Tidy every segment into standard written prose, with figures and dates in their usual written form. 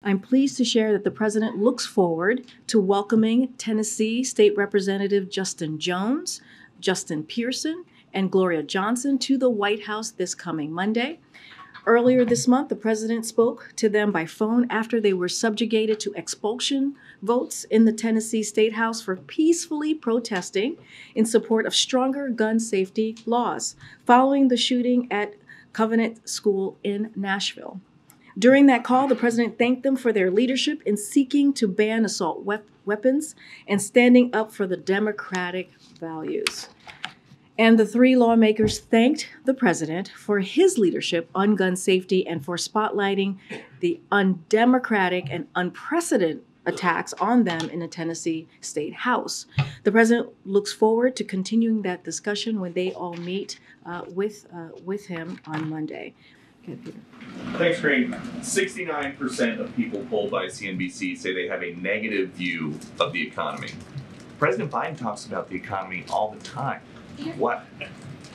I'm pleased to share that the president looks forward to welcoming Tennessee State Representative Justin Jones, Justin Pearson, and Gloria Johnson to the White House this coming Monday. Earlier this month, the president spoke to them by phone after they were subjugated to expulsion votes in the Tennessee State House for peacefully protesting in support of stronger gun safety laws following the shooting at Covenant School in Nashville. During that call, the president thanked them for their leadership in seeking to ban assault weapons and standing up for the democratic values. And the three lawmakers thanked the president for his leadership on gun safety and for spotlighting the undemocratic and unprecedented attacks on them in the Tennessee State House. The president looks forward to continuing that discussion when they all meet with him on Monday. Okay, Peter. Thanks, Green. 69% of people polled by CNBC say they have a negative view of the economy. President Biden talks about the economy all the time. What?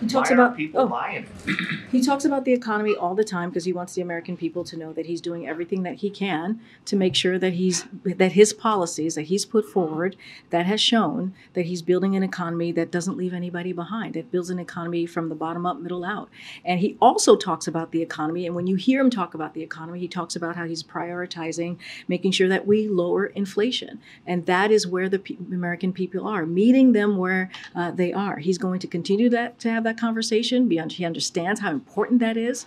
He talks Why about aren't people buying it? He talks about the economy all the time because he wants the American people to know that he's doing everything that he can to make sure that his policies that he's put forward that has shown that he's building an economy that doesn't leave anybody behind. It builds an economy from the bottom up, middle out. And he also talks about the economy. And when you hear him talk about the economy, he talks about how he's prioritizing making sure that we lower inflation. And that is where the American people are, meeting them where they are. He's going to continue to have that conversation. He understands how important that is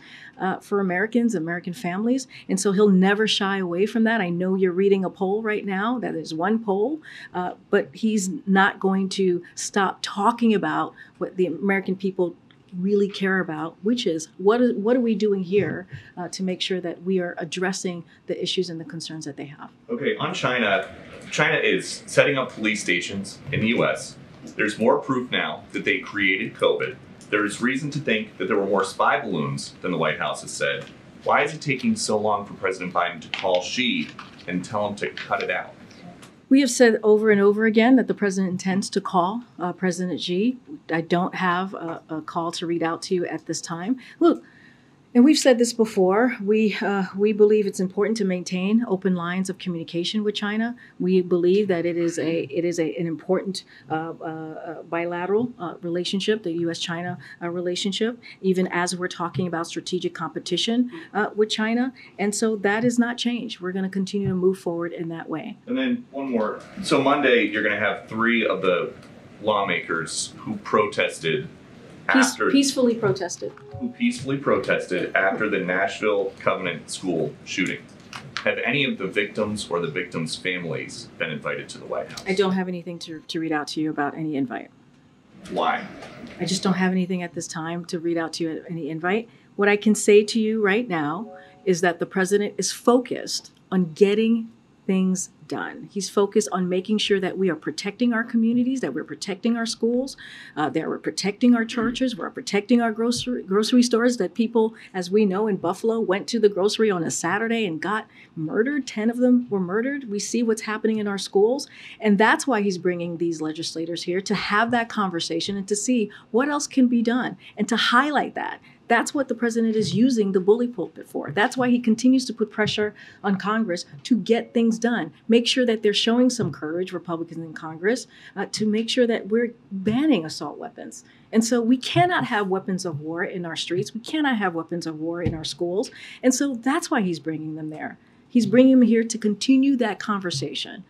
for Americans, American families. And so he'll never shy away from that. I know you're reading a poll right now. That is one poll. But he's not going to stop talking about what the American people really care about, which is what are we doing here to make sure that we are addressing the issues and the concerns that they have. Okay, on China is setting up police stations in the U.S. There's more proof now that they created COVID. There is reason to think that there were more spy balloons than the White House has said. Why is it taking so long for President Biden to call Xi and tell him to cut it out? We have said over and over again that the president intends to call President Xi. I don't have a call to read out to you at this time. Look, and we've said this before, we believe it's important to maintain open lines of communication with China. We believe that it is an important bilateral relationship, the U.S.-China relationship, even as we're talking about strategic competition with China. And so that has not changed. We're going to continue to move forward in that way. And then one more. So Monday, you're going to have three of the lawmakers who protested peacefully protested after the Nashville Covenant School shooting. Have any of the victims or the victims' families been invited to the White House? I don't have anything to read out to you about any invite. Why? I just don't have anything at this time to read out to you any invite. What I can say to you right now is that the president is focused on getting things done. He's focused on making sure that we are protecting our communities, that we're protecting our schools, that we're protecting our churches, we're protecting our grocery stores, that people, as we know in Buffalo, went to the grocery on a Saturday and got murdered. 10 of them were murdered. We see what's happening in our schools. And that's why he's bringing these legislators here to have that conversation and to see what else can be done and to highlight that. That's what the president is using the bully pulpit for. That's why he continues to put pressure on Congress to get things done. Make sure that they're showing some courage, Republicans in Congress, to make sure that we're banning assault weapons. And so we cannot have weapons of war in our streets. We cannot have weapons of war in our schools. And so that's why he's bringing them there. He's bringing them here to continue that conversation.